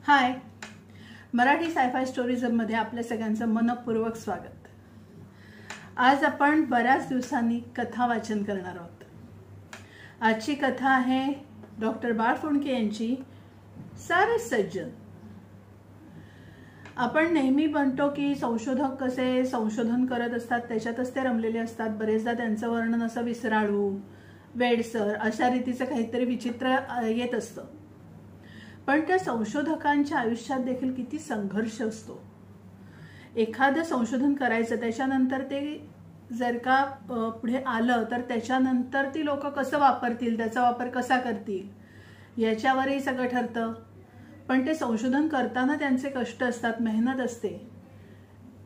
हाय, Marathi sci-fi स्टोरीजमध्ये आपल्या सगळ्यांचं मनपूर्वक स्वागत। आज आपण बऱ्याच दिवसांनी कथा वाचन करणार आहोत। आजची कथा आहे डॉक्टर बाळ फुंडके यांची सारे सज्जन। आपण नेहमी म्हणतो की संशोधक कसे संशोधन करत असतात, त्याच्यातच ते रमलेले असतात। बरेचदा त्यांचं वर्णन असं विसराळू, वेडसर अशा रीतीचं काहीतरी विचित्र येत असतं। पण त्या संशोधकांच्या आयुष्यात देखील किती संघर्ष असतो। एखादं संशोधन करायचं, त्याच्यानंतर ते जर का पुढे आलं तर त्याच्यानंतर ती लोक कसं वापरतील, त्याचा वापर कसा करतील याच्यावरही सगळं ठरतं। पण ते संशोधन करताना त्यांचे कष्ट असतात, मेहनत असते।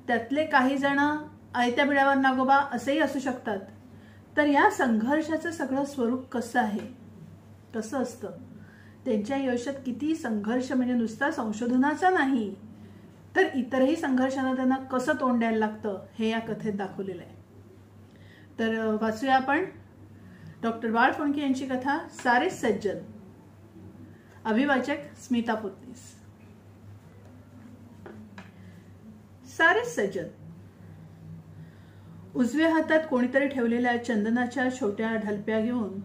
त्यातले काही जण आयत्या बिळावर नागोबा असेही असू शकतात। तर या संघर्षाचं सगळं स्वरूप कसं आहे, कसं असतं, त्यांच्या आयुष्यात किती संघर्ष, म्हणजे नुसता संशोधनाचा नाही तर इतरही संघर्षांना त्यांना कसं तोंड द्यायला लागतं हे या कथेत दाखवलेलं आहे। तर वाचूया आपण डॉक्टर बाळ फुंडके यांची कथा सारे सज्जन। अभिवाचक स्मिता पुतनीस। सारे सज्जन। उजव्या हातात कोणीतरी ठेवलेल्या चंदनाच्या छोट्या ढलप्या घेऊन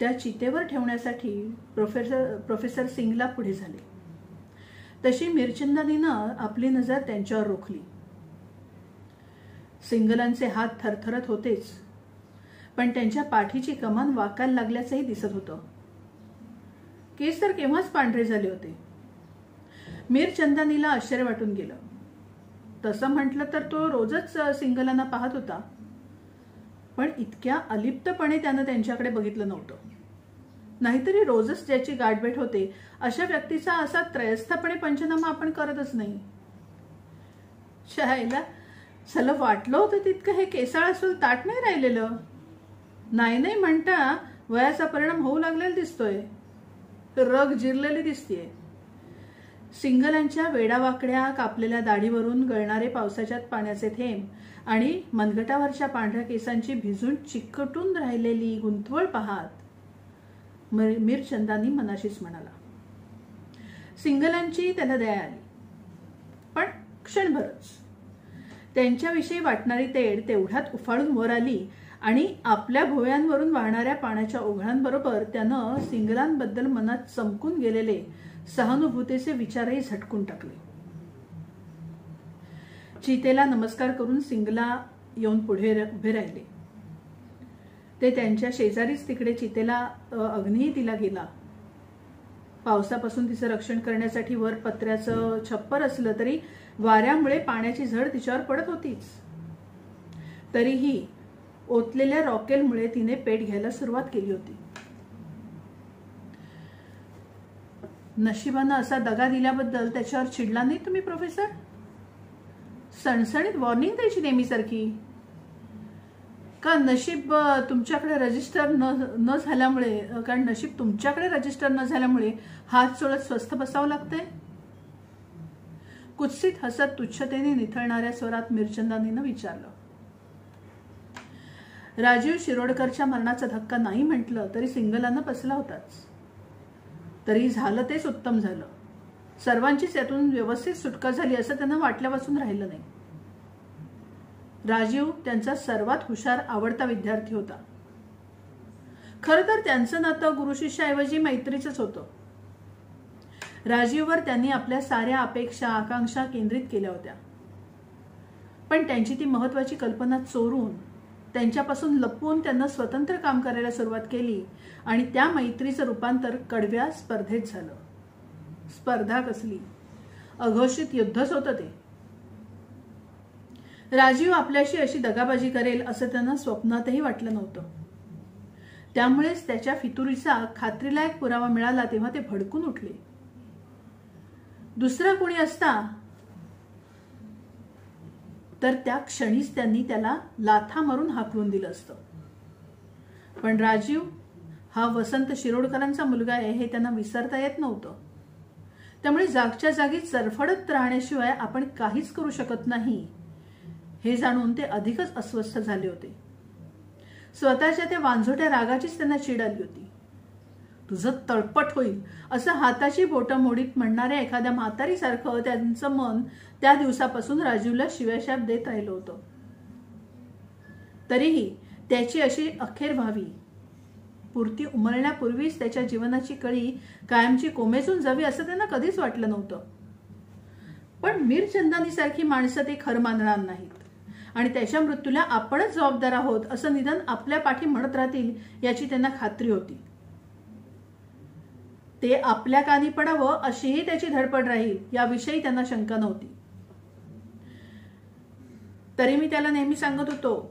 त्या चितेवर ठेवण्यासाठी प्रोफेसर सिंगला पुढे झाले। तशी मिरचंदानीनं आपली नजर त्यांच्यावर रोखली। सिंगलांचे हात थरथरत होतेच, पण त्यांच्या पाठीची कमान वाकायला लागल्याचंही दिसत होतं। केस तर केव्हाच पांढरे झाले होते। मिरचंदानीला आश्चर्य वाटून गेलं। तसं म्हटलं तर तो रोजच सिंगलांना पाहत होता, पण इतक्या अलिप्तपणे त्यानं त्यांच्याकडे बघितलं नव्हतं। नाहीतरी रोजच ज्याची गाठभेट होते अशा व्यक्तीचा असा त्रयस्थपणे पंचनामा आपण करतच नाही। शाळेला सलग वाटलं होतं तितकं हे केसाळ असून ताट नाही राहिलेलं। नाही म्हणता वयाचा परिणाम होऊ लागलेला दिसतोय, रग जिरलेली दिसतीये। सिंगलांच्या वेडावाकड्या कापलेल्या दाढीवरून गळणारे पावसाच्या पाण्याचे थेंब आणि मनगटावरच्या पांढऱ्या केसांची भिजून चिकटून राहिलेली गुंतवळ पाहत मिरचंदानी मनाशीच म्हणाला। सिंगलांची त्याला दया आली, पण क्षणभरच। त्यांच्याविषयी वाटणारी तेढ तेवढ्यात उफाळून वर आली आणि आपल्या भोव्यांवरून वाहणाऱ्या पाण्याच्या ओघळांबरोबर त्यानं सिंगलांबद्दल मनात चमकून गेलेले सहानुभूतीचे विचारही झटकून टाकले। चितेला नमस्कार करून सिंगला येऊन पुढे उभे राहिले। ते त्यांच्या शेजारीच तिकडे चितेला अग्नीही दिला गेला। पावसापासून तिचं रक्षण करण्यासाठी वर पत्र्याचं छप्पर असलं तरी वाऱ्यामुळे पाण्याची झड तिच्यावर पडत होतीच। तरीही ओतलेल्या रॉकेलमुळे तिने पेट घ्यायला सुरुवात केली होती। नशिबानं असा दगा दिल्याबद्दल त्याच्यावर चिडला नाही तुम्ही प्रोफेसर? सणसणीत वॉर्निंग द्यायची नेहमीसारखी का? नशीब तुमच्याकडे रजिस्टर न झाल्यामुळे, कारण नशीब तुमच्याकडे रजिस्टर न झाल्यामुळे हात चोळत स्वस्थ बसावं लागतंय? कुत्सित हसत तुच्छतेने निथळणाऱ्या स्वरात मिरचंदानीनं विचारलं। राजीव शिरोडकरच्या मरणाचा धक्का नाही म्हटलं तरी सिंगलानं बसला होताच। तरी झालं तेच उत्तम झालं। सर्वांचीच यातून व्यवस्थित सुटका झाली असं त्यांना वाटल्यापासून राहिलं नाही। राजीव त्यांचा सर्वात हुशार आवडता विद्यार्थी होता। खरं तर त्यांचं नातं गुरुशिष्याऐवजी मैत्रीचंच होतं। राजीववर त्यांनी आपल्या साऱ्या अपेक्षा आकांक्षा केंद्रित केल्या होत्या, पण त्यांची ती महत्वाची कल्पना चोरून त्यांच्यापासून लपवून त्यांना स्वतंत्र काम करायला सुरुवात केली आणि त्या मैत्रीचं रूपांतर कडव्या स्पर्धेत झालं। स्पर्धा कसली, अघोषित युद्धच होतं ते। राजीव आपल्याशी अशी दगाबाजी करेल असं त्यांना स्वप्नातही वाटलं नव्हतं। त्यामुळेच त्याच्या फितुरीचा खात्रीलायक पुरावा मिळाला तेव्हा ते भडकून उठले। दुसरा कोणी असता तर त्या क्षणीच त्यांनी त्याला लाथा मारून हाकलून दिलं असतं। पण राजीव हा वसंत शिरोडकरांचा मुलगा आहे हे त्यांना विसरता येत नव्हतं। त्यामुळे जागच्या जागी चरफडत राहण्याशिवाय आपण काहीच करू शकत नाही हे जाणून ते अधिकच अस्वस्थ झाले होते। स्वतःच्या त्या वांझोट्या रागाचीच त्यांना चीड आली होती। तुझं तळपट होईल असं हाताची बोटं मोडीत म्हणणाऱ्या एखाद्या म्हातारीसारखं त्यांचं मन त्या दिवसापासून राजीवला शिव्याशाप देत राहिलं होतं. तरीही त्याची अशी अखेर व्हावी, पुरती उमलण्यापूर्वीच त्याच्या जीवनाची कळी कायमची कोमेजून जावी असं त्यांना कधीच वाटलं नव्हतं. पण मीरचंदानीसारखी माणसं ते खरं मानणार नाहीत आणि त्याच्या मृत्यूला आपणच जबाबदार आहोत असं निदान आपल्या पाठी म्हणत राहतील याची त्यांना खात्री होती. ते आपल्या कानी पडावं अशीही त्याची धडपड राहील याविषयी त्यांना शंका नव्हती. तरी मी त्याला नेहमी सांगत होतो,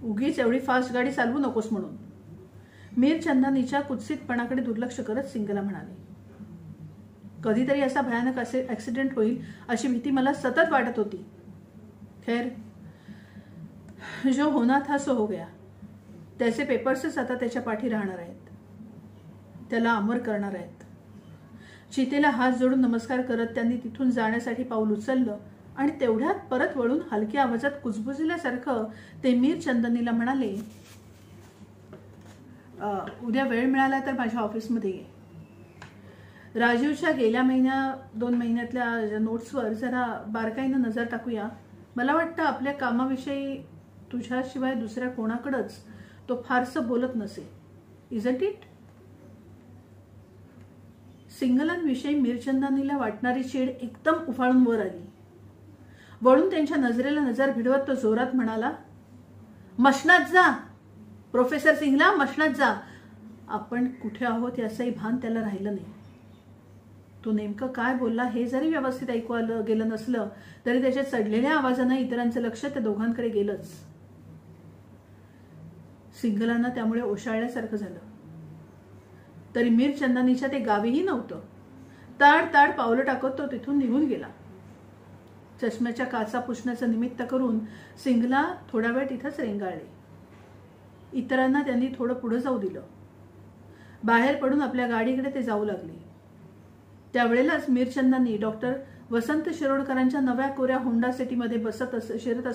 उगीच एवढी फास्ट गाडी चालवू नकोस म्हणून. मीरचंदानीच्या कुत्सितपणाकडे दुर्लक्ष करत सिंगला म्हणाले, कधीतरी असा भयानक ऍक्सिडेंट होईल अशी भीती मला सतत वाटत होती. खैर, जो होना था सो हो गया. त्याचे पेपर्सच आता त्याच्या पाठी राहणार आहेत, त्याला अमर करणार आहेत. चितेला हात जोडून नमस्कार करत त्यांनी तिथून जाण्यासाठी पाऊल उचललं आणि तेवढ्यात परत वळून हलक्या आवाजात कुजबुजल्यासारखं ते मीरचंदानीला म्हणाले, उद्या वेळ मिळाला तर माझ्या ऑफिसमध्ये ये. राजीवच्या गेल्या 2 महिन्यातल्या नोट्सवर जरा बारकाईनं नजर टाकूया. मला वाटतं आपल्या कामाविषयी तुझ्याशिवाय दुसऱ्या कोणाकडेच तो फारसं बोलत नसे. Isn't it? सिंगलांविषयी मीरचंदानीला वाटणारी चीड एकदम उफाळून वर आली. वळून त्यांच्या नजरेला नजर भिडवत तो जोरात म्हणाला, मशनात जा प्रोफेसर सिंगला, मशनात जा. आपण कुठे आहोत याचंही भान त्याला राहिलं नाही. तो नेमकं काय बोलला हे जरी व्यवस्थित ऐकू आलं गेलं नसलं तरी त्याच्या चढलेल्या आवाजानं इतरांचं लक्ष त्या दोघांकडे गेलंच. सिंगलांना त्यामुळे ओशाळल्यासारखं झालं. तरी मीरचंदानीच्या ते गावीही नव्हतं. ताड ताड पावलं टाकत तो तिथून निघून गेला. चष्म्याच्या काचा पुसण्याचं निमित्त करून सिंगला थोडा वेळ तिथंच रेंगाळले. इतरांना त्यांनी थोडं पुढे जाऊ दिलं. बाहेर पडून आपल्या गाडीकडे ते जाऊ लागले. त्यावेळेलाच मीरचंदानी डॉक्टर वसंत शिरोडकरांच्या नव्या कोऱ्या होंडा सिटीमध्ये शिरत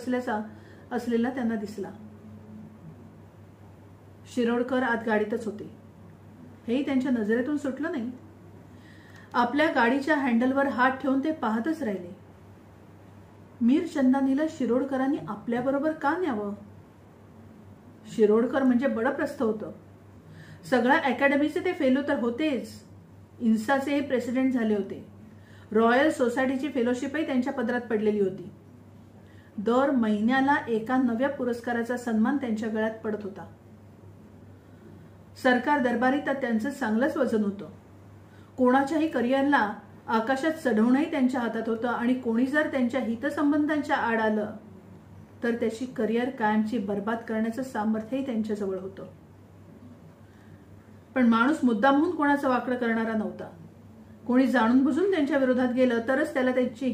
असलेला त्यांना दिसला. शिरोडकर आत गाडीतच होते. हेही त्यांच्या नजरेतून सुटलं नाही. आपल्या गाडीच्या हँडलवर हात ठेवून ते पाहतच राहिले. मीरचंदानीला शिरोडकरांनी आपल्याबरोबर का न्यावं? शिरोडकर म्हणजे बडप्रस्थ होतं. सगळ्या अकॅडमीचे ते फेलो तर होतेच, इन्साचे प्रेसिडेंट झाले होते. रॉयल सोसायटीची फेलोशिपही त्यांच्या पदरात पडलेली होती. दर महिन्याला एका नव्या पुरस्काराचा सन्मान त्यांच्या गळ्यात पडत होता. सरकार दरबारी तर त्यांचं चांगलंच वजन होतं. कोणाच्याही करिअरला आकाशात चढवणंही त्यांच्या हातात होतं आणि कोणी जर त्यांच्या हितसंबंधांच्या आड आलं तर त्याची करिअर कायमची बर्बाद करण्याचं सामर्थ्यही त्यांच्याजवळ होतं. पण माणूस मुद्दामहून कोणाचं वाकडं करणारा नव्हता. कोणी जाणून बुजून त्यांच्या विरोधात गेलं तरच त्याला त्याची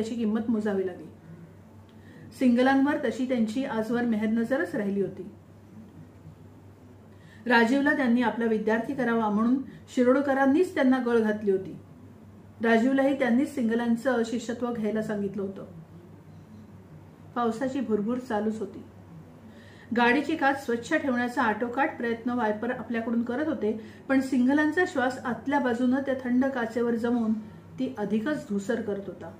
किंमत मोजावी लागली. सिंगलांवर तशी त्यांची आजवर मेहरनजरच राहिली होती. राजीवला त्यांनी आपला विद्यार्थी करावा म्हणून शिरोडकरांनीच त्यांना गळ घातली होती. राजीवलाही त्यांनीच सिंगलांचं शिष्यत्व घ्यायला सांगितलं होतं. पावसाची भुरभुर चालूच होती. गाडीची काच स्वच्छ ठेवण्याचा आटोकाट प्रयत्न वायपर आपल्याकडून करत होते, पण सिंगलांचा श्वास आतल्या बाजूनं त्या थंड काचेवर जमून ती अधिकच धुसर करत होता.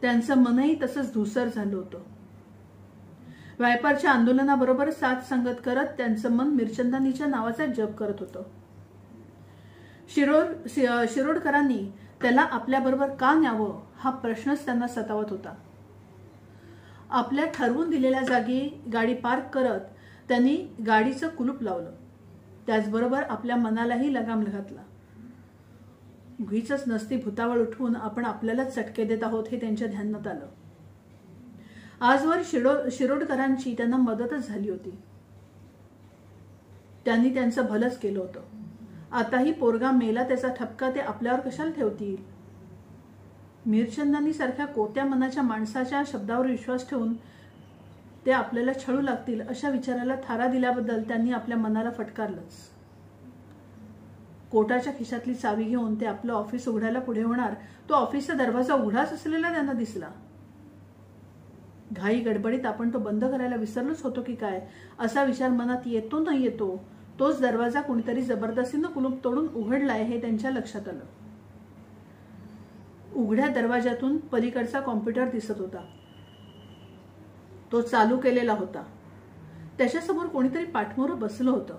त्यांचं मनही तसंच धुसर झालं होतं. वायपरच्या आंदोलनाबरोबर साथ संगत करत त्यांचं मन मीरचंदानीच्या नावाचा जप करत होतं. शिरोडकरांनी त्याला आपल्याबरोबर का न्यावं हा प्रश्नच त्यांना सतावत होता. आपल्या ठरवून दिलेल्या जागी गाडी पार्क करत त्यांनी गाडीचं कुलूप लावलं. त्याचबरोबर आपल्या मनालाही लगाम घातला. उगीचच नसती भुतावळ उठवून आपण आपल्यालाच चटके देत आहोत हे त्यांच्या ध्यानात आलं. आजवर शिरोडकरांची त्यांना मदतच झाली होती. त्यांनी त्यांचं भलंच केलं होतं. आताही पोरगा मेला त्याचा ठपका ते आपल्यावर कशाला ठेवतील? मीरचंदानी सारख्या कोत्या मनाच्या माणसाच्या शब्दावर विश्वास ठेवून ते आपल्याला छळू लागतील अशा विचाराला थारा दिल्याबद्दल त्यांनी आपल्या मनाला फटकारलंच. कोटाच्या खिशातली चावी घेऊन ते आपलं ऑफिस उघडायला पुढे होणार, तो ऑफिसचा दरवाजा उघडाच असलेला त्यांना दिसला. घाई गडबडीत आपण तो बंद करायला विसरलोच होतो की काय असा विचार मनात येतो न येतो तोच दरवाजा कोणीतरी जबरदस्तीनं कुलूप तोडून उघडलाय हे त्यांच्या लक्षात आलं. उघड्या दरवाजातून पलीकडचा कॉम्प्युटर दिसत होता. तो चालू केलेला होता. त्याच्यासमोर कोणीतरी पाठमोरं बसलं होतं.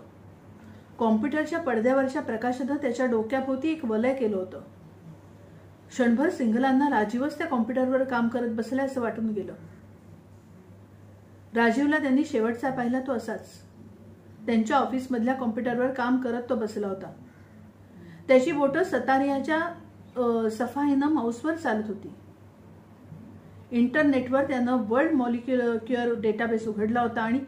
कॉम्प्युटरच्या पडद्यावरच्या प्रकाशानं त्याच्या डोक्याभोवती एक वलय केलं होतं. क्षणभर सिंघलांना राजीवच त्या कॉम्प्युटरवर काम करत बसलाय असं वाटून गेलं. राजीवला त्यांनी शेवटचा पाहिला तो असाच. त्यांच्या ऑफिसमधल्या कॉम्प्युटरवर काम करत तो बसला होता. त्याची बोटं सतारियाच्या सफाईनं माऊसवर चालत होती. इंटरनेटवर त्यानं वर्ल्ड मॉलिक्युलर डेटाबेस उघडला होता आणि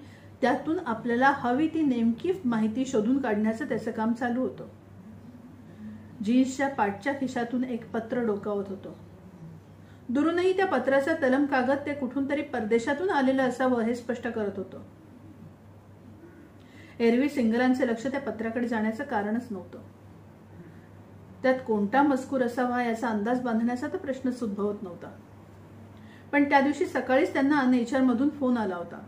त्यातून आपल्याला हवी ती नेमकी माहिती शोधून काढण्याचं त्याचं काम चालू होतं. जीन्सच्या पाठच्या खिशातून एक पत्र डोकावत होतं. दुरूनही त्या पत्राचा तलम कागद ते कुठून तरी परदेशातून आलेलं असावं हे स्पष्ट करत होतं. एरवी सिंघलांचे लक्ष त्या पत्राकडे जाण्याचं कारणच नव्हतं. त्यात कोणता मजकूर असावा याचा अंदाज बांधण्याचा तर प्रश्नच उद्भवत नव्हता. पण त्या दिवशी सकाळीच त्यांना नेचरमधून फोन आला होता.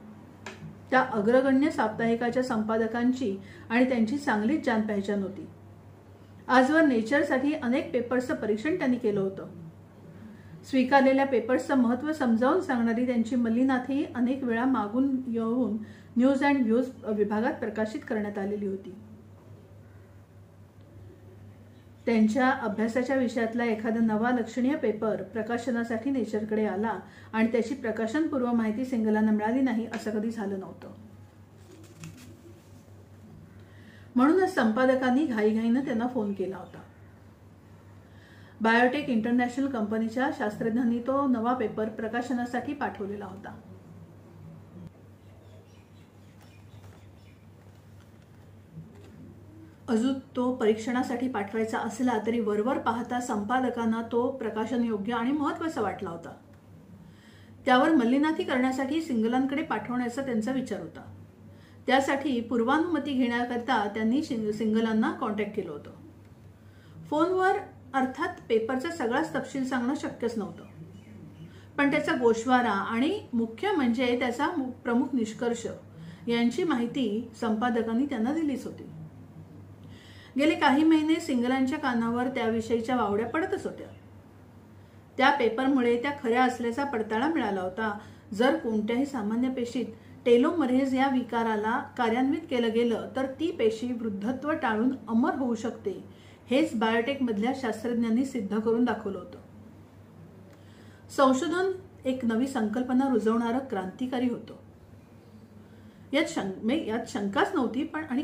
त्या अग्रगण्य साप्ताहिकाच्या संपादकांची आणि त्यांची चांगलीच जाण पहचान होती. आजवर नेचरसाठी अनेक पेपर्सचं परीक्षण त्यांनी केलं होतं. स्वीकारलेल्या पेपर्सचं महत्त्व समजावून सांगणारी त्यांची मल्लीनाथही अनेक वेळा मागून येऊन न्यूज अँड व्ह्यूज विभागात प्रकाशित करण्यात आलेली होती. त्यांच्या अभ्यासाच्या विषयातला एखादा नवा लक्षणीय पेपर प्रकाशनासाठी नेचरकडे आला आणि त्याची प्रकाशनपूर्व माहिती सिंघलांना मिळाली नाही असं कधी झालं नव्हतं. म्हणूनच संपादकांनी घाईघाईनं त्यांना फोन केला होता. बायोटेक इंटरनॅशनल कंपनीच्या शास्त्रज्ञांनी तो नवा पेपर प्रकाशनासाठी पाठवलेला होता. अजून तो परीक्षणासाठी पाठवायचा असला तरी वरवर पाहता संपादकांना तो प्रकाशन योग्य आणि महत्त्वाचा वाटला होता. त्यावर मल्लीनाथी करण्यासाठी सिंघलांकडे पाठवण्याचा त्यांचा विचार होता. त्यासाठी पूर्वानुमती घेण्याकरता त्यांनी सिंघलांना कॉन्टॅक्ट केलं होतं. फोनवर अर्थात पेपरचा सगळाच तपशील सांगणं शक्यच नव्हतं. पण त्याचा गोषवारा आणि मुख्य म्हणजे त्याचा प्रमुख निष्कर्ष यांची माहिती संपादकांनी त्यांना दिलीच होती. गेले काही महिने सिंघलांच्या कानावर त्याविषयीच्या वावड्या पडतच होत्या. त्या पेपरमुळे त्या खऱ्या असल्याचा पडताळा मिळाला होता. जर कोणत्याही सामान्य पेशीत टेलोमरेज या विकाराला कार्यान्वित केलं गेलं तर ती पेशी वृद्धत्व टाळून अमर होऊ शकते हेच बायोटेकमधल्या शास्त्रज्ञांनी सिद्ध करून दाखवलं होतं. संशोधन एक नवी संकल्पना रुजवणारं क्रांतिकारी होतं. यात शंकाच नव्हती. पण आणि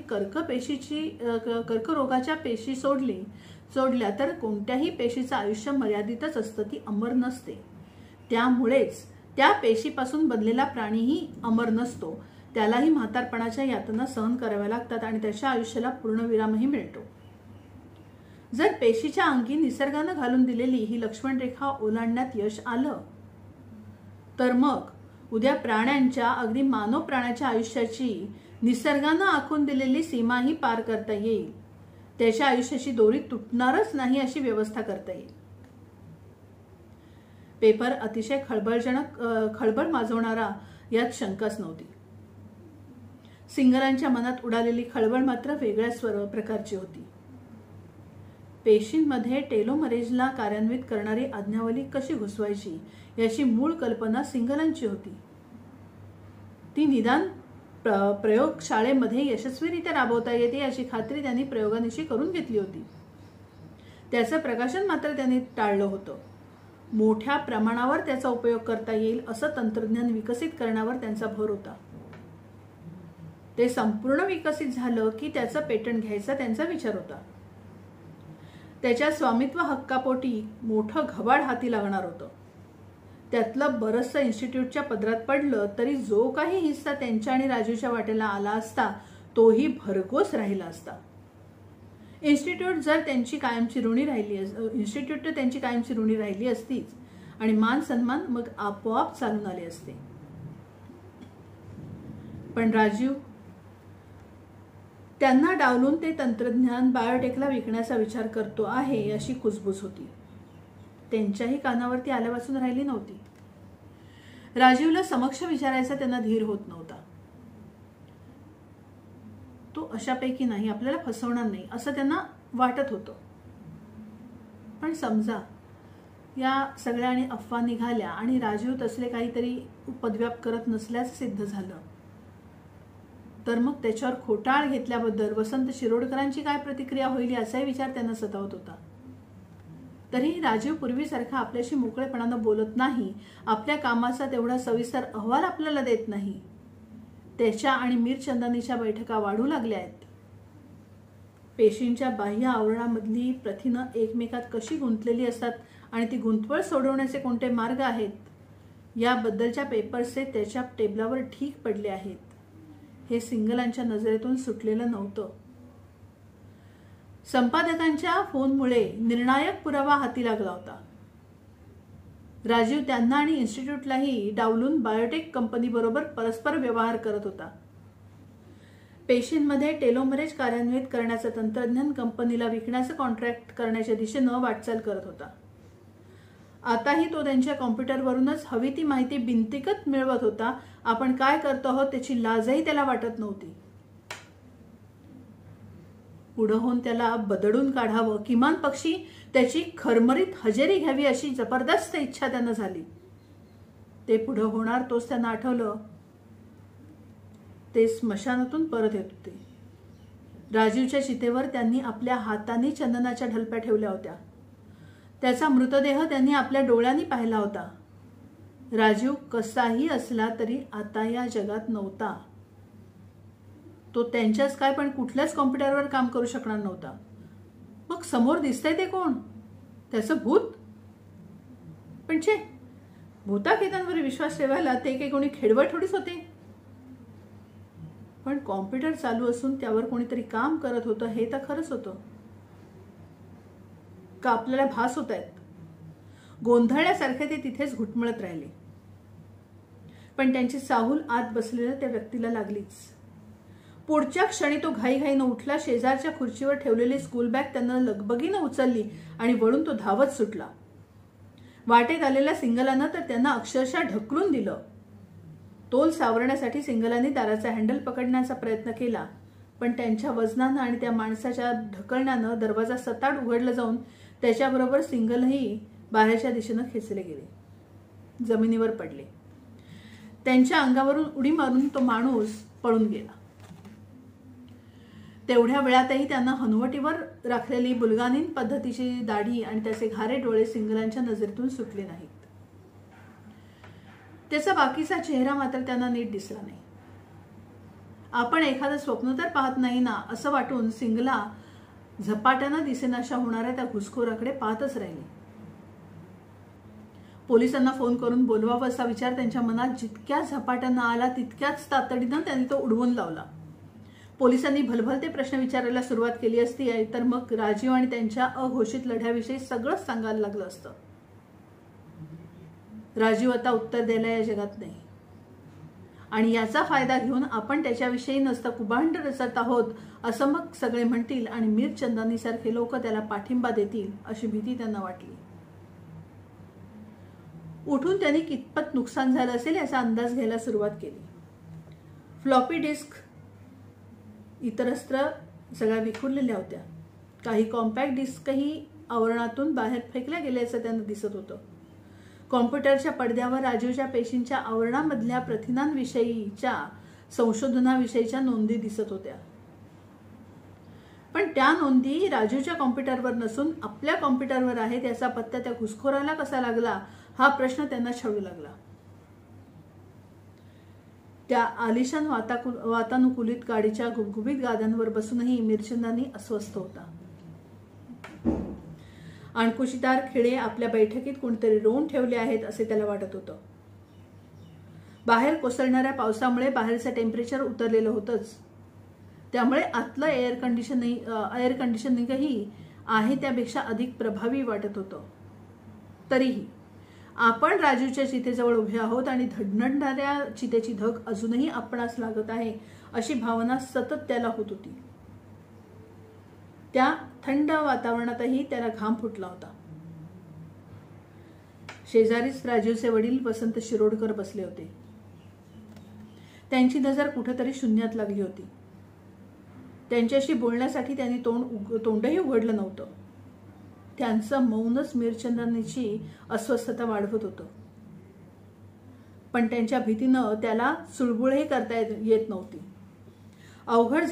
कर्करोगाच्या पेशी सोडल्या तर कोणत्याही पेशीचं आयुष्य मर्यादितच असतं, ती अमर नसते. त्यामुळेच त्या पेशीपासून बनलेला प्राणीही अमर नसतो. त्यालाही म्हातारपणाच्या यातना सहन कराव्या लागतात आणि त्याच्या आयुष्याला पूर्णविरामही मिळतो. जर पेशीच्या अंगी निसर्गानं घालून दिलेली ही लक्ष्मण रेखा ओलांडण्यात यश आलं तर मग उद्या प्राण्यांच्या अगदी मानव प्राण्याच्या आयुष्याची निसर्गानं आखून दिलेली सीमाही पार करता येईल. त्याच्या आयुष्याची दोरी तुटणारच नाही अशी व्यवस्था करता येईल. पेपर अतिशय खळबळ माजवणारा यात शंकाच नव्हती. सिंघलांच्या मनात उडालेली खळबळ मात्र वेगळ्या प्रकारची होती. पेशींमध्ये टेलोमरेजला कार्यान्वित करणारी आज्ञावली कशी घुसवायची याची मूळ कल्पना सिंघलांची होती. ती निदान प्रयोगशाळेमध्ये यशस्वीरित्या राबवता येते याची खात्री त्यांनी प्रयोगानिशी करून घेतली होती. त्याचं प्रकाशन मात्र त्यांनी टाळलं होतं. मोठ्या प्रमाणावर त्याचा उपयोग करता येईल असं तंत्रज्ञान विकसित करण्यावर त्यांचा भर होता. ते संपूर्ण विकसित झालं की त्याचं पेटंट घ्यायचा त्यांचा विचार होता. त्याच्या स्वामित्व हक्कापोटी मोठं घबाड हाती लागणार होतं. त्यातलं बरंचसं इन्स्टिट्यूटच्या पदरात पडलं तरी जो काही हिस्सा त्यांच्या आणि राजूच्या वाटेला आला असता तोही भरघोस राहिला असता. इन्स्टिट्यूट त्यांची कायमची ऋणी राहिली असतीच आणि मान सन्मान मग आपोआप चालून आले असते. पण राजीव त्यांना डावलून ते तंत्रज्ञान बायोटेकला विकण्याचा विचार करतो आहे अशी कुजबूज होती. त्यांच्याही कानावरती आल्यापासून राहिली नव्हती. राजीवला समक्ष विचारायचा त्यांना धीर होत नव्हता. तो अशापैकी नाही, आपल्याला फसवणार नाही असं त्यांना वाटत होतं. पण समजा या सगळ्याने अफवा निघाल्या आणि राजीव तसले काहीतरी उपद्व्याप करत नसल्याचं सिद्ध झालं, तर मग त्याच्यावर खोटाळ घेतल्याबद्दल वसंत शिरोडकरांची काय प्रतिक्रिया होईल याचाही विचार त्यांना सतावत होता. तरीही राजीव पूर्वीसारखा आपल्याशी मोकळेपणानं बोलत नाही, आपल्या कामाचा तेवढा सविस्तर अहवाल आपल्याला देत नाही. त्याच्या आणि मीरचंदानीच्या बैठका वाढू लागल्या आहेत. पेशींच्या बाह्य आवरणामधली प्रथिनं एकमेकात कशी गुंतलेली असतात आणि ती गुंतवळ सोडवण्याचे कोणते मार्ग आहेत याबद्दलच्या पेपर्सचे त्याच्या टेबलावर ठीक पडले आहेत. हे सिंगलांच्या नजरेतून सुटलेलं नव्हतं. संपादकांच्या फोनमुळे निर्णायक पुरावा हाती लागला होता. राजीव त्यांना आणि इन्स्टिट्यूटलाही डावलून बायोटेक कंपनीबरोबर परस्पर व्यवहार करत होता. पेशींमध्ये टेलोमरेज कार्यान्वित करण्याचं तंत्रज्ञान कंपनीला विकण्याचं कॉन्ट्रॅक्ट करण्याच्या दिशेनं वाटचाल करत होता. आताही तो त्यांच्या कॉम्प्युटरवरूनच हवी ती माहिती बिनतिकत मिळवत होता. आपण काय करतो आहोत त्याची लाजही त्याला वाटत नव्हती. पुढं होऊन त्याला बदडून काढावं, किमान पक्षी त्याची खरमरीत हजेरी घ्यावी अशी जबरदस्त इच्छा त्यांना झाली. ते पुढं होणार तोच त्यांना आठवलं. ते स्मशानातून परत येत होते. राजीवच्या चितेवर त्यांनी आपल्या हातांनी चंदनाच्या ढलप्या ठेवल्या होत्या. त्याचा मृतदेह त्यांनी आपल्या डोळ्यांनी पाहिला होता. राजीव कसाही असला तरी आता या जगात नव्हता. तो त्यांच्याच काय पण कुठल्याच कॉम्प्युटरवर काम करू शकणार नव्हता. मग समोर दिसतंय ते कोण? त्याचं भूत? पण छे, भूताखेतांवर विश्वास ठेवायला ते काही कोणी खेडवळ थोडीच होते. पण कॉम्प्युटर चालू असून त्यावर कोणीतरी काम करत होतं हे तर खरंच होतं का आपल्याला भास होत आहेत? गोंधळल्यासारखे ते तिथेच घुटमळत राहिले. पण त्यांची चाहूल आत बसलेल्या त्या व्यक्तीला लागलीच. पुढच्या क्षणी तो घाईघाईनं उठला. शेजारच्या खुर्चीवर ठेवलेली स्कूल बॅग त्यानं लगबगीनं उचलली आणि वळून तो धावत सुटला. वाटेत आलेल्या सिंगलानं तर त्यांना अक्षरशः ढकलून दिलं. तोल सावरण्यासाठी सिंगलांनी दाराचा हँडल पकडण्याचा प्रयत्न केला, पण त्यांच्या वजनानं आणि त्या माणसाच्या ढकलण्यानं दरवाजा सताड उघडला जाऊन त्याच्याबरोबर सिंगलही बाहेरच्या दिशेनं खेचले गेले, जमिनीवर पडले. त्यांच्या अंगावरून उडी मारून तो माणूस पळून गेला. तेवढ्या वेळातही त्यांना हनुवटीवर राखलेली बुलगानीन पद्धतीची दाढी आणि त्याचे घारे डोळे सिंगलांच्या नजरेतून सुटले नाहीत. त्याचा बाकीचा चेहरा मात्र त्यांना नीट दिसला नाही. आपण एखादं स्वप्न तर पाहत नाही ना असं वाटून सिंगला झपाट्यानं दिसेनाशा होणाऱ्या त्या घुसखोराकडे पाहतच राहिली. पोलिसांना फोन करून बोलवावं असा विचार त्यांच्या मनात जितक्या झपाट्यानं आला तितक्याच तातडीनं त्यांनी तो उडवून लावला. पोलिसांनी भलभलते प्रश्न विचारायला सुरुवात केली असती तर मग राजीव आणि त्यांच्या अघोषित लढ्याविषयी सगळंच सांगायला लागलं असतं. राजीव आता उत्तर द्यायला या जगात नाही आणि याचा फायदा घेऊन आपण त्याच्याविषयी नसता कुभांड रचत आहोत असं मग सगळे म्हणतील आणि मीरचंदानी सारखे लोक त्याला पाठिंबा देतील अशी भीती त्यांना वाटली. उठून त्यांनी कितपत नुकसान झालं असेल याचा अंदाज घ्यायला सुरुवात केली. फ्लॉपी डिस्क इतरत्र सगळ्या विखुरलेल्या होत्या. काही कॉम्पॅक्ट डिस्कही आवरणातून बाहेर फेकल्या गेल्याचं त्यांना दिसत होतं. कॉम्प्युटरच्या पडद्यावर राजीवच्या पेशींच्या आवरणामधल्या प्रथिनांविषयीच्या संशोधनाविषयीच्या नोंदी दिसत होत्या. पण त्या नोंदी राजीवच्या कॉम्प्युटरवर नसून आपल्या कॉम्प्युटरवर आहेत याचा पत्ता त्या घुसखोराला कसा लागला हा प्रश्न त्यांना छळू लागला. त्या आलिशान वातानुकूलित गाडीच्या गुबगुबीत गाद्यांवर बसूनही मीरचंदानी अस्वस्थ होता. अणकुचीदार खिळे आपल्या बैठकीत कोणतरी रोवून ठेवले आहेत असे त्याला वाटत होतं. बाहेर कोसळणाऱ्या पावसामुळे बाहेरचं टेम्परेचर उतरलेलं होतंच, त्यामुळे आतलं एअर कंडिशनिंगही आहे त्यापेक्षा अधिक प्रभावी वाटत होतं. तरीही आपण राजूच्या चितेजवळ उभे आहोत आणि धडधडणाऱ्या चितेची धग अजूनही आपणास लागत आहे अशी भावना सतत त्याला होत होती. त्या थंड वातावरणातही त्याला घाम फुटला होता. शेजारीच राजीवचे वडील वसंत शिरोडकर बसले होते. त्यांची नजर कुठेतरी शून्यात लागली होती. त्यांच्याशी बोलण्यासाठी त्यांनी तोंडही उघडलं नव्हतं. त्यांचं मौनच मिरचंदानीची अस्वस्थता वाढवत होतं. पण त्यांच्या भीतीनं त्याला चुळबुळही करता येत नव्हती. अवघड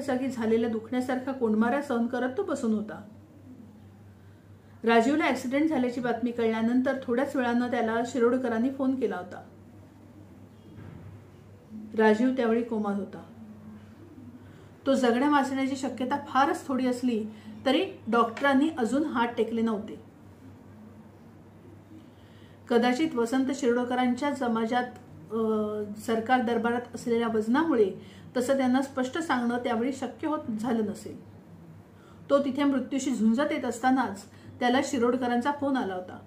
जागी झालेल्या दुखण्यासारखा कोंडमारा सहन करत तो बसून होता. राजीवला ऍक्सिडेंट झाल्याची बातमी कळल्यानंतर थोड्याच वेळानं त्याला शिरोडकरांनी फोन केला होता. राजीव त्यावेळी कोमात होता. तो जगण्या वाचण्याची शक्यता फारच थोडी असली तरी डॉक्टरांनी अजून हात टेकले नव्हते. कदाचित वसंत शिरोडकरांच्या समाजात सरकार दरबारात असलेल्या वजनामुळे तसं त्यांना स्पष्ट सांगणं त्यावेळी शक्य होत झालं नसेल. तो तिथे मृत्यूशी झुंजत येत असतानाच त्याला शिरोडकरांचा फोन आला होता.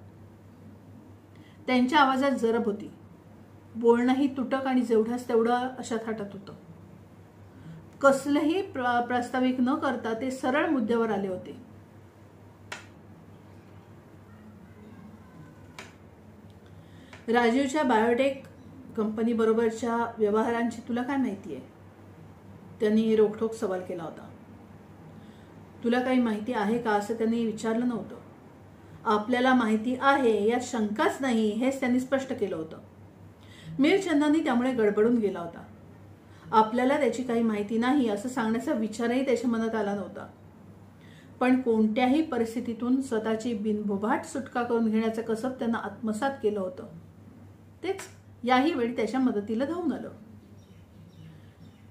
त्यांच्या आवाजात जरब होती. बोलणंही तुटक आणि जेवढ्याच तेवढं अशा थाटात होतं. कसलंही प्रास्ताविक न करता ते सरळ मुद्द्यावर आले होते. राजीवच्या बायोटेक कंपनी बरोबरच्या व्यवहारांची तुला काय माहिती आहे? त्यांनी रोखठोक सवाल केला होता. तुला काही माहिती आहे का असं त्यांनी विचारलं नव्हतं. आपल्याला माहिती आहे यात शंकाच नाही हेच त्यांनी स्पष्ट केलं होतं. मिरचंदानी त्यामुळे गडबडून गेला होता. आपल्याला त्याची काही माहिती नाही असं सांगण्याचा विचारही त्याच्या मनात आला नव्हता. पण कोणत्याही परिस्थितीतून स्वतःची बिनबोभाट सुटका करून घेण्याचं कसब त्यांना आत्मसात केलं होतं. तेच याही वेळी त्याच्या मदतीला धावून आलं.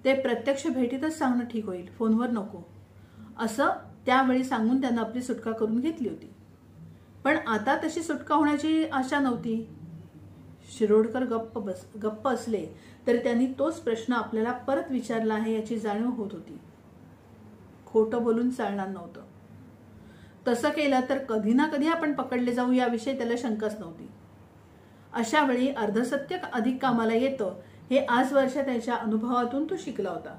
ते प्रत्यक्ष भेटीतच सांगणं ठीक होईल, फोनवर नको असं त्यावेळी सांगून त्यांना आपली सुटका करून घेतली होती. पण आता तशी सुटका होण्याची आशा नव्हती. शिरोडकर गप्प असले तरी त्यांनी तोच प्रश्न आपल्याला परत विचारला आहे याची जाणीव होत होती. खोटं बोलून चालणार नव्हतं. तसं केलं तर कधी ना कधी आपण पकडले जाऊ याविषयी त्याला शंकाच नव्हती. अशा वेळी अर्धसत्य अधिक कामाला येतं हे आजवरच्या त्याच्या अनुभवातून तो शिकला होता.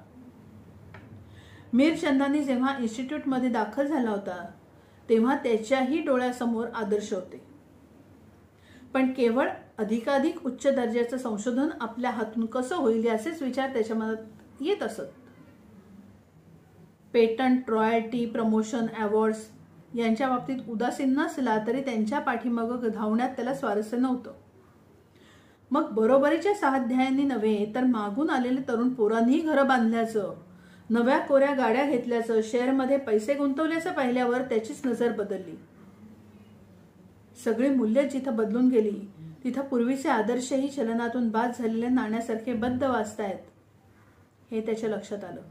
मिरचंदानी जेव्हा इन्स्टिट्यूटमध्ये दाखल झाला होता तेव्हा त्याच्याही डोळ्यासमोर आदर्श होते. पण केवळ अधिकाधिक उच्च दर्जाचं संशोधन आपल्या हातून कसं होईल याचेच विचार त्याच्या मनात येत असत. पेटंट, रॉयल्टी, प्रमोशन, अवॉर्ड्स यांच्या बाबतीत उदासीन नसला तरी त्यांच्या पाठीमागं धावण्यात त्याला स्वारस्य नव्हतं. मग बरोबरीच्या साध्यायांनी नव्हे तर मागून आलेले तरुण पोरांनीही घरं बांधल्याचं, नव्या कोऱ्या गाड्या घेतल्याचं, शेअरमध्ये पैसे गुंतवल्याचं पाहिल्यावर त्याचीच नजर बदलली. सगळी मूल्य जिथं बदलून गेली तिथं पूर्वीचे आदर्शही चलनातून बाद झालेल्या नाण्यासारखे बद्ध वाचतायत हे त्याच्या लक्षात आलं.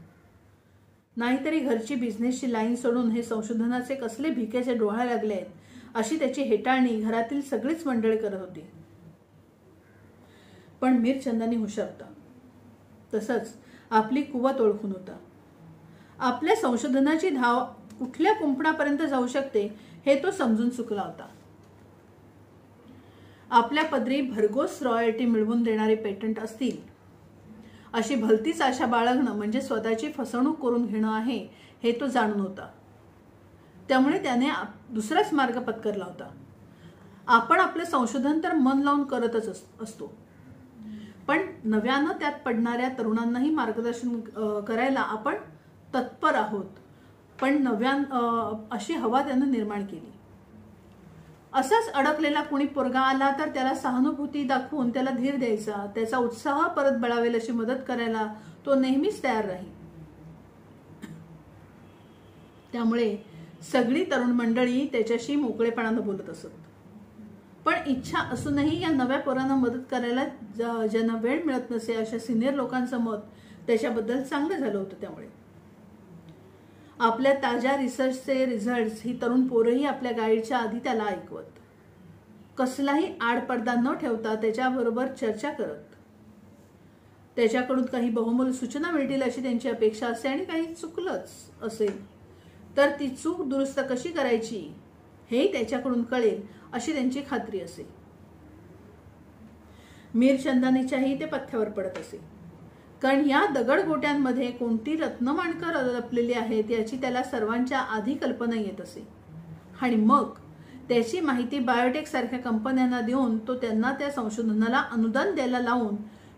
नाहीतरी घरची बिझनेसची लाईन सोडून हे संशोधनाचे कसले भिकेचे डोळा लागले आहेत अशी त्याची हेटाळणी घरातील सगळीच मंडळी करत होती. पण मिरचंदानी हुशार होता. तसंच आपली कुवत ओळखून होता. आपल्या संशोधनाची धाव कुठल्या कुंपणापर्यंत जाऊ शकते हे तो समजून चुकला होता. आपल्या पदरी भरघोस रॉयल्टी मिळवून देणारे पेटंट असतील अशी भलतीच आशा बाळगणं म्हणजे स्वतःची फसवणूक करून घेणं आहे हे तो जाणून होता. त्यामुळे त्याने दुसराच मार्ग पत्करला होता. आपण आपलं संशोधन तर मन लावून करतच असतो, पण नव्यानं त्यात पडणाऱ्या तरुणांनाही मार्गदर्शन करायला आपण तत्पर आहोत. पण अशी हवा त्यानं निर्माण केली. असाच अडकलेला कुणी पोरगा आला तर त्याला सहानुभूती दाखवून त्याला धीर द्यायचा, त्याचा उत्साह परत बळावेल अशी मदत करायला तो नेहमीच तयार राहील. त्यामुळे सगळी तरुण मंडळी त्याच्याशी मोकळेपणानं बोलत असत. पण इच्छा असूनही या नव्या पोरांना मदत करायला ज्यांना वेळ मिळत नसे अशा सिनियर लोकांचं मत त्याच्याबद्दल चांगलं झालं होतं. त्यामुळे आपल्या ताज्या रिसर्चचे रिझल्ट्स ही तरुण पोरही आपल्या गाईडच्या आधी त्याला ऐकवत. कसलाही आडपडदा न ठेवता त्याच्याबरोबर चर्चा करत. त्याच्याकडून काही बहुमोल सूचना मिळतील अशी त्यांची अपेक्षा असते आणि काही चुकलंच असेल तर ती चूक दुरुस्त कशी करायची हेही त्याच्याकडून कळेल अशी त्यांची खात्री असे. मिरचंदानीच्याही ते पथ्यावर पडत असे. कारण या दगडगोट्यांमध्ये कोणती रत्नमाणकं लपलेली आहेत याची त्याला सर्वांच्या आधी कल्पना येत असे. आणि मग त्याची माहिती बायोटेक सारख्या कंपन्यांना देऊन तो त्यांना त्या संशोधनाला अनुदान द्यायला लावून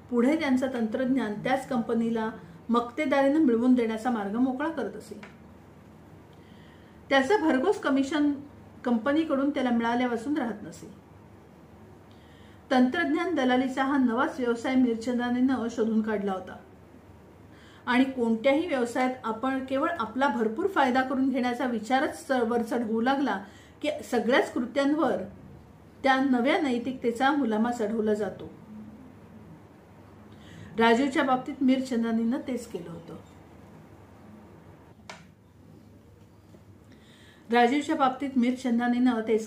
पुढे त्यांचं तंत्रज्ञान त्याच कंपनीला मक्तेदारीने मिळवून देण्याचा मार्ग मोकळा करत असे. त्याचं भरघोस कमिशन कंपनीकडून त्याला मिळाल्यापासून राहत नसे. तंत्रज्ञान दलालीचा हा नवाच व्यवसाय मिरचंदानीनं शोधून काढला होता आणि कोणत्याही व्यवसायात आपण केवळ आपला भरपूर फायदा करून घेण्याचा विचारच वरचढ होऊ लागला की सगळ्याच कृत्यांवर त्या नव्या नैतिकतेचा मुलामा चढवला जातो. राजीवच्या बाबतीत मिरचंदानीनं तेच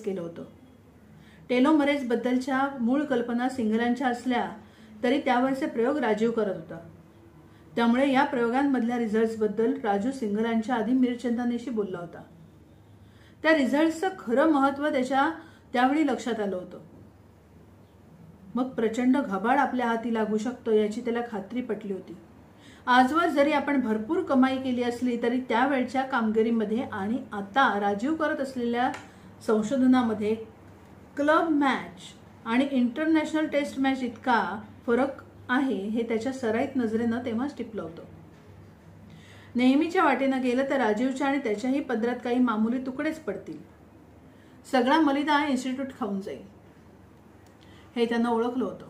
केलं होतं. टेलोमरेज बद्दलच्या मूळ कल्पना सिंगलांच्या असल्या तरी त्यावरचे प्रयोग राजीव करत होता. त्यामुळे या प्रयोगांमधल्या रिझल्ट्स बद्दल राजू सिंगलांच्या आधी मिरचंदानीशी बोलला होता. त्या रिझल्ट्सचं खरं महत्व त्याच्या त्यावेळी लक्षात आलं होतं. मग प्रचंड घबाड आपल्या हाती लागू शकतो याची त्याला खात्री पटली होती. आजवर जरी आपण भरपूर कमाई केली असली तरी त्यावेळच्या कामगिरीमध्ये आणि आता राजीव करत असलेल्या संशोधनामध्ये क्लब मॅच आणि इंटरनॅशनल टेस्ट मॅच इतका फरक आहे हे त्याच्या सराईत नजरेनं तेव्हाच टिपलं होतं. नेहमीच्या वाटेनं गेलं तर राजीवच्या आणि त्याच्याही पदरात काही मामुली तुकडेच पडतील. सगळा मलिदा इन्स्टिट्यूट खाऊन जाईल हे त्यानं ओळखलं होतं.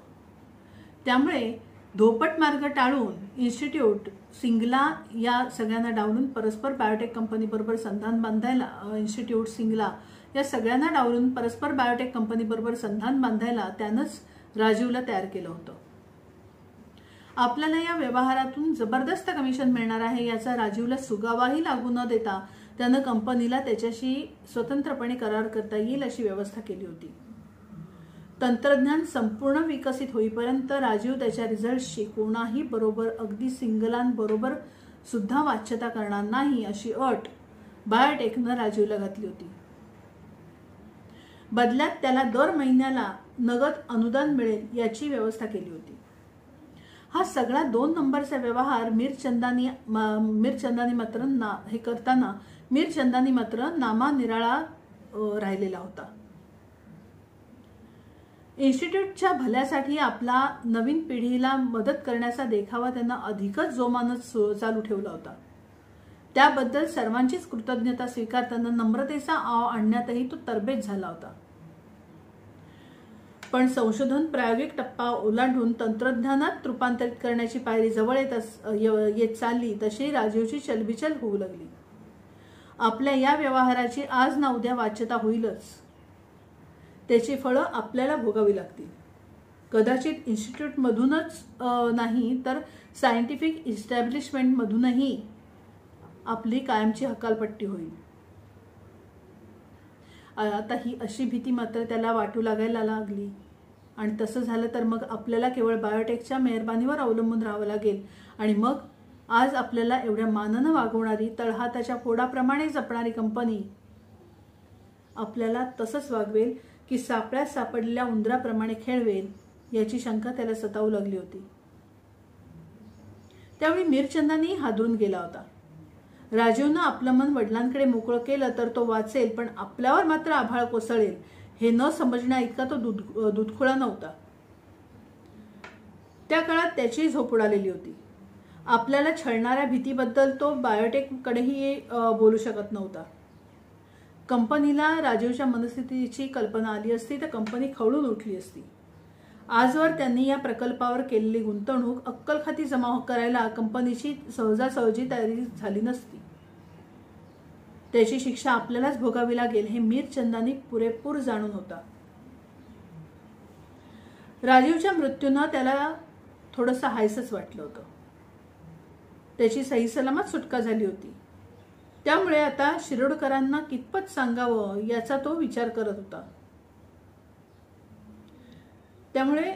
त्यामुळे धोपट मार्ग टाळून इन्स्टिट्यूट सिंगला या सगळ्यांना डावलून परस्पर बायोटेक कंपनीबरोबर संधान बांधायला इन्स्टिट्यूट सिंगला या सगळ्यांना डावलून परस्पर बायोटेक कंपनीबरोबर संधान बांधायला त्यानंच राजीवला तयार केलं होतं. आपल्याला या व्यवहारातून जबरदस्त कमिशन मिळणार आहे याचा राजीवला सुगावाही लागू न देता त्यानं कंपनीला त्याच्याशी स्वतंत्रपणे करार करता येईल अशी व्यवस्था केली होती. तंत्रज्ञान संपूर्ण विकसित होईपर्यंत राजीव त्याच्या रिझल्ट्सशी कोणाही बरोबर अगदी सिंगलांबरोबर सुद्धा वाच्यता करणार नाही अशी अट बायोटेकनं राजीवला घातली होती. बदल्यात त्याला दर महिन्याला नगद अनुदान मिळेल याची व्यवस्था केली होती. हा सगळा 2 नंबरचा व्यवहार मिरचंदानी मात्र नामानिराळा राहिलेला होता. इन्स्टिट्यूटच्या भल्यासाठी आपला नवीन पिढीला मदत करण्याचा देखावा त्यांना अधिकच जोमानं चालू ठेवला होता. त्याबद्दल सर्वांचीच कृतज्ञता स्वीकारताना नम्रतेचा आव आणण्यातही तो तरबेज झाला होता. पण संशोधन प्रायोगिक टप्पा ओलांडून तंत्रज्ञानात रूपांतरित करण्याची पायरी जवळ येत चालली तशी राजीवची चलबिचल होऊ लागली. आपल्या या व्यवहाराची आज ना उद्या वाच्यता होईलच. त्याची फळं आपल्याला भोगावी लागतील. कदाचित इन्स्टिट्यूटमधूनच नाही तर सायंटिफिक इस्टॅब्लिशमेंटमधूनही आपली कायमची हकालपट्टी होईल. आता ही अशी भीती मात्र त्याला वाटू लागायला लागली आणि तसं झालं तर मग आपल्याला केवळ बायोटेकच्या मेहरबानीवर अवलंबून राहावं लागेल आणि मग आज आपल्याला एवढ्या मानानं वागवणारी तळहाताच्या फोडाप्रमाणे जपणारी कंपनी आपल्याला तसंच वागवेल की सापळ्यात सापडलेल्या उंदराप्रमाणे खेळवेल याची शंका त्याला सतावू लागली होती. त्यावेळी मिरचंदानी हादरून गेला होता. राजीवनं आपलं मन वडिलांकडे मोकळं केलं तर तो वाचेल पण आपल्यावर मात्र आभाळ कोसळेल हे न समजण्या इतका तो दुधखुळा नव्हता. त्या काळात त्याची झोप उडालेली होती. आपल्याला छळणाऱ्या भीतीबद्दल तो बायोटेककडेही बोलू शकत नव्हता. कंपनीला राजीवच्या मनस्थितीची कल्पना आली असती तर कंपनी खवळून उठली असती. आजवर त्यांनी या प्रकल्पावर केलेली गुंतवणूक अक्कलखाती जमा करायला कंपनीची सहजासहजी तयारी झाली नसती. त्याची शिक्षा आपल्यालाच भोगावी लागेल हे मिरचंदानी पुरेपूर जाणून होता. राजीवच्या मृत्यूनं त्याला थोडंसं हायसच वाटलं होतं. त्याची सहीसलामत सुटका झाली होती. त्यामुळे आता शिरोडकरांना कितपत सांगावं याचा तो विचार करत होता. त्यामुळे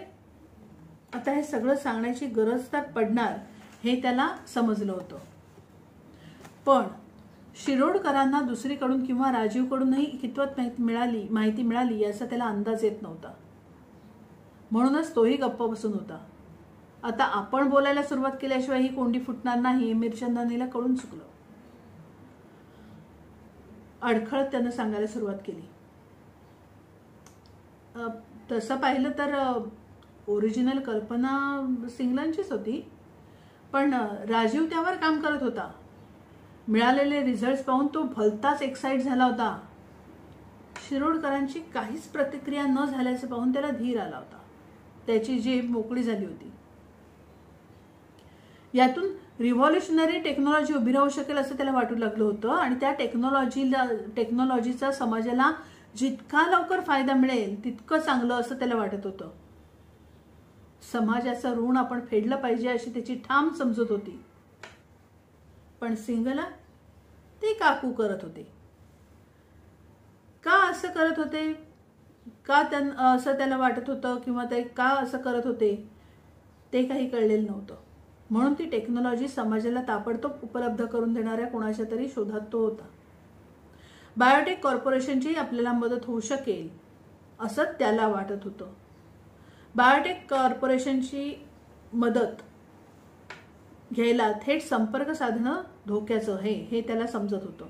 आता हे सगळं सांगण्याची गरज तर पडणार हे त्याला समजलं होतं. पण शिरोडकरांना दुसरीकडून किंवा राजीवकडूनही कितपत माहिती मिळाली याचा त्याला अंदाज येत नव्हता. म्हणूनच तोही गप्प बसून होता. आता आपण बोलायला सुरुवात केल्याशिवाय ही कोंडी फुटणार नाही हे मिरचंदानीला कळून चुकलं. अडखळत त्यानं सांगायला सुरुवात केली. तसं पाहिलं तर ओरिजिनल कल्पना सिंगलांचीच होती पण राजीव त्यावर काम करत होता. मिळालेले रिझल्ट पाहून तो भलताच एक्साइट झाला होता. शिरोडकरांची काहीच प्रतिक्रिया न झाल्याचे पाहून त्याला धीर आला होता. त्याची जीभ मोकळी झाली होती. यातून रिव्हॉल्युशनरी टेक्नॉलॉजी उभी राहू शकेल असं त्याला वाटू लागलं होतं आणि त्या टेक्नॉलॉजीचा समाजाला जितका लवकर फायदा मिळेल तितकं चांगलं असं त्याला वाटत होतं. समाजाचं ऋण आपण फेडलं पाहिजे अशी त्याची ठाम समजूत होती. पण सिंगला ते काकू करत होते. का असं करत होते, का असं त्याला वाटत होतं किंवा ते का असं करत होते ते काही कळलेलं नव्हतं. म्हणून ती टेक्नॉलॉजी समाजाला ताबडतोब उपलब्ध करून देणाऱ्या कोणाच्या तरी शोधात तो होता. बायोटेक कॉर्पोरेशनची आपल्याला मदत होऊ शकेल असं त्याला वाटत होतं. बायोटेक कॉर्पोरेशनची मदत घ्यायला थेट संपर्क साधणं धोक्याचं हे त्याला समजत होतं.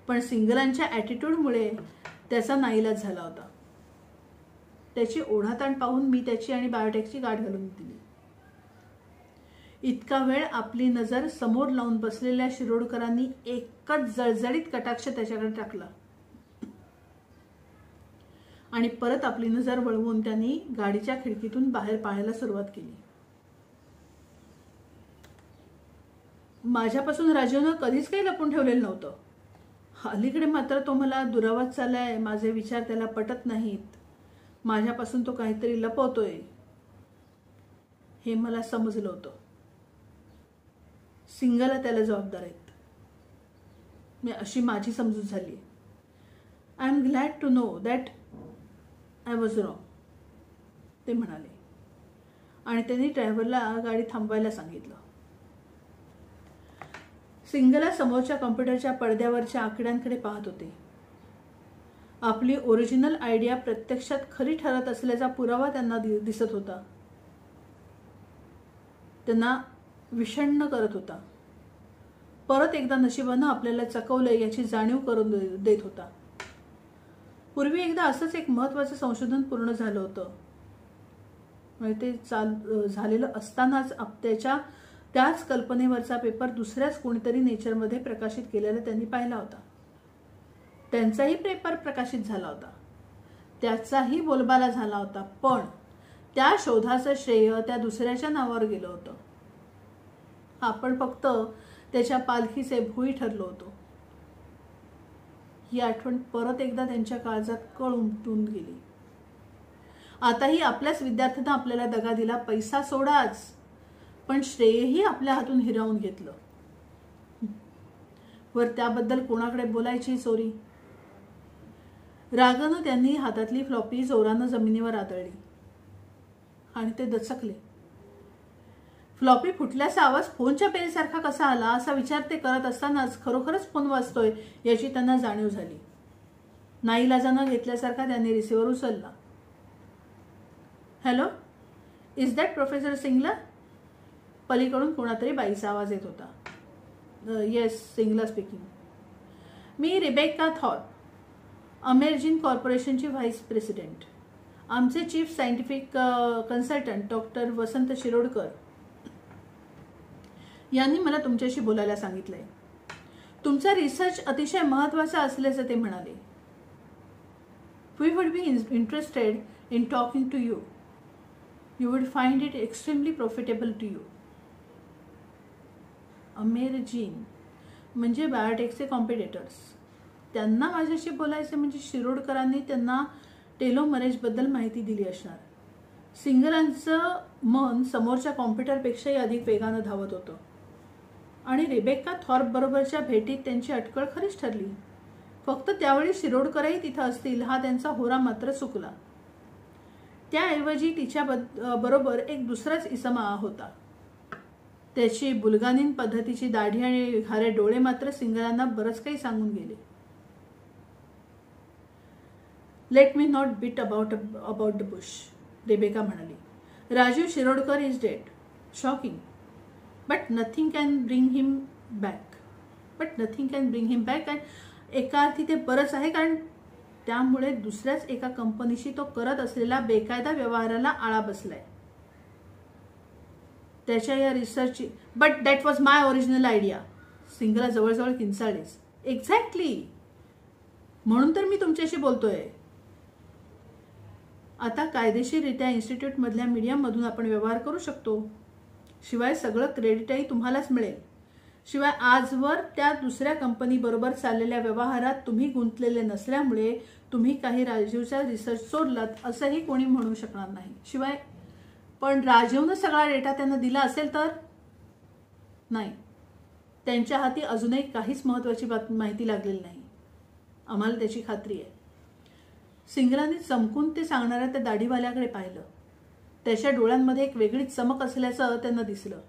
पण सिंगलांच्या ॲटिट्यूडमुळे त्याचा नाईलाज झाला होता. त्याची ओढाताण पाहून मी त्याची आणि बायोटेकची गाठ घालून दिली. इतका वेळ आपली नजर समोर लावून बसलेल्या शिरोडकरांनी एकच जळजळीत कटाक्ष त्याच्याकडे टाकला आणि परत आपली नजर वळवून त्यांनी गाडीच्या खिडकीतून बाहेर पाहायला सुरुवात केली. माझ्यापासून राजीवनं कधीच काही लपून ठेवलेलं नव्हतं. अलीकडे मात्र तो मला दुरावास चाललाय, माझे विचार त्याला पटत नाहीत, माझ्यापासून तो काहीतरी लपवतोय हे मला समजलं होतं. सिंगला त्याला जबाबदार आहेत, अशी माझी समजूत झाली. I am glad to know that I was wrong, ते म्हणाले आणि त्यांनी ड्रायव्हरला गाडी थांबवायला सांगितलं. सिंगला समोरच्या कॉम्प्युटरच्या पडद्यावरच्या आकड्यांकडे पाहत होते. आपली ओरिजिनल आयडिया प्रत्यक्षात खरी ठरत असल्याचा पुरावा त्यांना दिसत होता. त्यांना विषण्ण करत होता. परत एकदा नशिबानं आपल्याला चकवलंय याची जाणीव करून देत होता. पूर्वी एकदा असंच एक महत्त्वाचं संशोधन पूर्ण झालं होतं. ते झालेलं असतानाच त्याच कल्पनेवरचा पेपर दुसऱ्याच कोणीतरी नेचरमध्ये प्रकाशित केलेला त्यांनी पाहिला होता. त्यांचाही पेपर प्रकाशित झाला होता, त्याचाही बोलबाला झाला होता, पण त्या शोधाचं श्रेय त्या दुसऱ्याच्या नावावर गेलं होतं. आपण फक्त त्याच्या पालखीचे भुई ठरलो होतो. ही आठवण परत एकदा त्यांच्या काळजात कळ उमटून गेली. आताही आपल्याच विद्यार्थ्यांना आपल्याला दगा दिला, पैसा सोडाच, पण श्रेयही आपल्या हातून हिरावून घेतलं. वर त्याबद्दल कोणाकडे बोलायची चोरी. रागानं त्यांनी हातातली फ्लॉपी जोरानं जमिनीवर आदळली आणि ते दचकले. फ्लॉपी फुटल्याचा आवाज फोनच्या पेरीसारखा कसा आला असा विचार ते करत असतानाच खरोखरच फोन वाजतोय याची त्यांना जाणीव झाली. नाईलाजानं घेतल्यासारखा त्यांनी रिसिव्हर उचलला. हॅलो, इज दॅट प्रोफेसर सिंगला? पलीकडून कोणातरी बाईचा आवाज येत होता. येस, सिंगला स्पीकिंग. मी रिबेका थॉर, अमेरिजिन कॉर्पोरेशनची व्हाईस प्रेसिडेंट. आमचे चीफ सायंटिफिक कन्सल्टंट डॉक्टर वसंत शिरोडकर यांनी मला तुमच्याशी बोलायला सांगितलंय. तुमचा रिसर्च अतिशय महत्त्वाचा असल्याचं ते म्हणाले. We would be interested in talking to you. You would find it extremely profitable to you. Amerigen म्हणजे बायोटेकचे कॉम्पिटिटर्स. त्यांना माझ्याशी बोलायचे म्हणजे शिरोडकरांनी त्यांना टेलोमरेजबद्दल माहिती दिली असणार. सिंगलांचं मन समोरच्या कॉम्प्युटरपेक्षाही अधिक वेगानं धावत होतं आणि रिबेका थॉर्प बरोबरच्या भेटीत त्यांची अटकळ खरीच ठरली. फक्त त्यावेळी शिरोडकरही तिथं असतील हा त्यांचा होरा मात्र चुकला. त्याऐवजी तिच्या बरोबर एक दुसराच इसमा होता. त्याची बुलगानीन पद्धतीची दाढी आणि खारे डोळे मात्र सिंगलांना बरंच काही सांगून गेले. Let me not beat about the bush, Rebecca म्हणाली. Rajiv Shirodkar is dead. Shocking. But nothing can bring him back. And एका अर्थी ते बरंच आहे, कारण त्यामुळे दुसऱ्याच एका कंपनीशी तो करत असलेला बेकायदा व्यवहाराला आळा बसलाय. त्याच्या या रिसर्चची, but that was my original idea. Singla जवळजवळ किंचाळलीच. एक्झॅक्टली, म्हणून तर मी तुमच्याशी बोलतोय. आता कायदेशीररित्या इन्स्टिट्यूटमधल्या मीडियामधून आपण व्यवहार करू शकतो. शिवाय सगळं क्रेडिटही तुम्हालाच मिळेल. शिवाय आजवर त्या दुसऱ्या कंपनीबरोबर चाललेल्या व्यवहारात तुम्ही गुंतलेले नसल्यामुळे तुम्ही काही राजीवचा रिसर्च सोडलात असंही कोणी म्हणू शकणार नाही. शिवाय पण राजीवनं सगळा डेटा त्यांना दिला असेल तर? नाही, त्यांच्या हाती अजूनही काहीच महत्त्वाची माहिती लागलेली नाही. आम्हाला त्याची खात्री आहे. सिंगलाने चमकून ते सांगणाऱ्या त्या दाढीवाल्याकडे पाहिलं. त्याच्या डोळ्यांमध्ये एक वेगळीच चमक असल्याचं त्यांना दिसलं.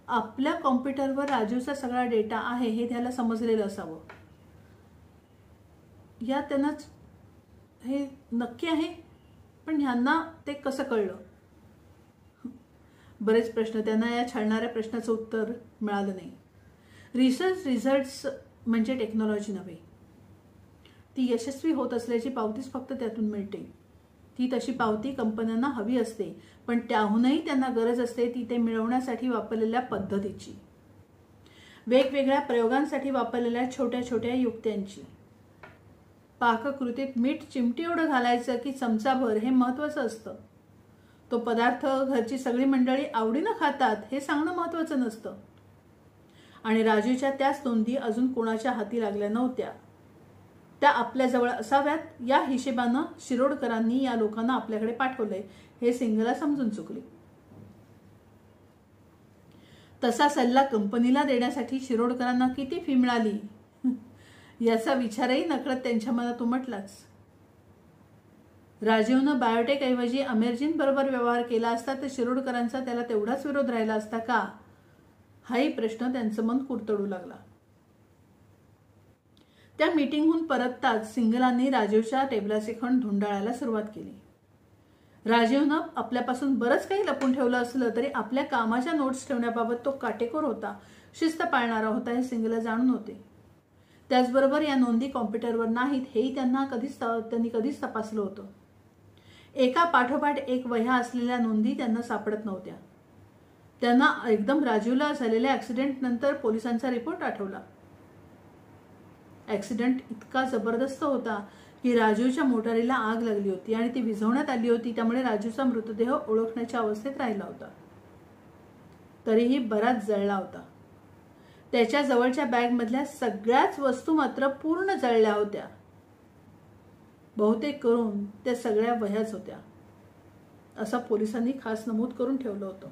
आपल्या कॉम्प्युटरवर राजीवचा सगळा डेटा आहे हे त्याला समजलेलं असावं. या त्यांनाच हे नक्की आहे, पण ह्यांना ते कसं कळलं? बरेच प्रश्न. त्यांना या छळणाऱ्या प्रश्नाचं उत्तर मिळालं नाही. रिसर्च रिझल्ट्स म्हणजे टेक्नॉलॉजी नव्हे. ती यशस्वी होत असल्याची पावतीच फक्त त्यातून मिळते. ती तशी पावती कंपन्यांना हवी असते, पण त्याहूनही त्यांना गरज असते ती ते मिळवण्यासाठी वापरलेल्या पद्धतीची, वेगवेगळ्या प्रयोगांसाठी वापरलेल्या छोट्या छोट्या युक्त्यांची. पाककृतीत मीठ चिमटी एवढं घालायचं की चमचाभर हे महत्त्वाचं असतं. तो पदार्थ घरची सगळी मंडळी आवडीनं खातात हे सांगणं महत्त्वाचं नसतं. आणि राजूच्या त्याच नोंदी अजून कोणाच्या हाती लागल्या नव्हत्या. त्या आपल्याजवळ असाव्यात या हिशेबानं शिरोडकरांनी या लोकांना आपल्याकडे पाठवलंय हे सिंगला समजून चुकली. तसा सल्ला कंपनीला देण्यासाठी शिरोडकरांना किती फी मिळाली याचा विचारही नकळत त्यांच्या मनात उमटलाच. राजीवनं बायोटेक ऐवजी अमेर्जिन बरोबर व्यवहार केला असता तर शिरोडकरांचा त्याला तेवढाच विरोध राहिला असता का, हाही प्रश्न त्यांचं मन कुरतडू लागला. त्या मीटिंगहून परतताच सिंगलांनी राजीवच्या टेबलाचे खण धुंडाळायला सुरुवात केली. राजीवनं आपल्यापासून बरंच काही लपून ठेवलं असलं तरी आपल्या कामाच्या नोट्स ठेवण्याबाबत तो काटेकोर होता, शिस्त पाळणारा होता हे सिंगला जाणून होते. त्याचबरोबर या नोंदी कॉम्प्युटरवर नाहीत हेही त्यांनी कधीच तपासलं होतं. एका पाठोपाठ एक वह्या असलेल्या नोंदी त्यांना सापडत नव्हत्या. त्यांना एकदम राजीवला झालेल्या ऍक्सिडेंट नंतर पोलिसांचा रिपोर्ट आठवला. ऍक्सिडेंट इतका जबरदस्त होता की राजूच्या मोटारीला आग लागली होती आणि ती विझवण्यात आली होती. त्यामुळे राजूचा मृतदेह ओळखण्याच्या अवस्थेत राहिला होता. तरीही बराच जळला होता. त्याच्या जवळच्या बॅगमधल्या सगळ्याच वस्तू मात्र पूर्ण जळल्या होत्या. बहुतेक करून त्या सगळ्या वह्याच होत्या असं पोलिसांनी खास नमूद करून ठेवलं होतं.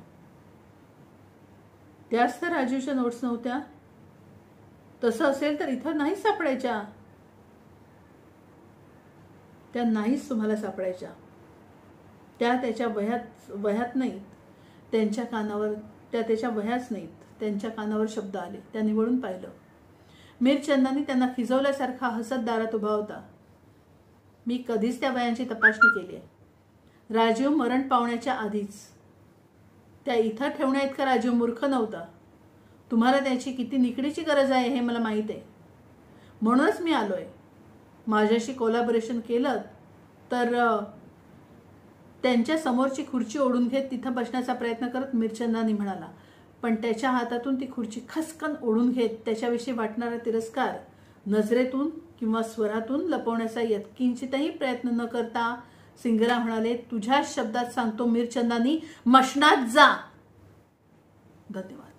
त्याच तर राजूच्या नोट्स नव्हत्या. तसं असेल तर इथं नाहीच सापडायच्या. त्या नाहीच तुम्हाला सापडायच्या. त्या त्याच्या वह्यात नाहीत. त्यांच्या कानावर त्या त्याच्या वह्याच नाहीत. त्यांच्या कानावर शब्द आले. त्यांनी वळून पाहिलं. मिरचंदानी त्यांना खिजवल्यासारखा हसत दारात उभा होता. मी कधीच त्या वह्यांची तपासणी केली आहे. राजीव मरण पावण्याच्या आधीच. त्या इथं ठेवण्या इतका राजीव मूर्ख नव्हता. तुम्हाला त्याची किती निकडीची गरज आहे हे मला माहीत आहे. म्हणूनच मी आलोय. माझ्याशी कोलॅबोरेशन केलं तर त्यांच्या समोरची खुर्ची ओढून घेत तिथं बसण्याचा प्रयत्न करत मिरचंदानी म्हणाला. पण त्याच्या हातातून ती खुर्ची खसकन ओढून घेत त्याच्याविषयी वाटणारा तिरस्कार नजरेतून किंवा स्वरातून लपवण्याचा यत्किंचितही प्रयत्न न करता सिंगला म्हणाले, तुझ्या शब्दात सांगतो मिरचंदानी, मशनात जा. धन्यवाद.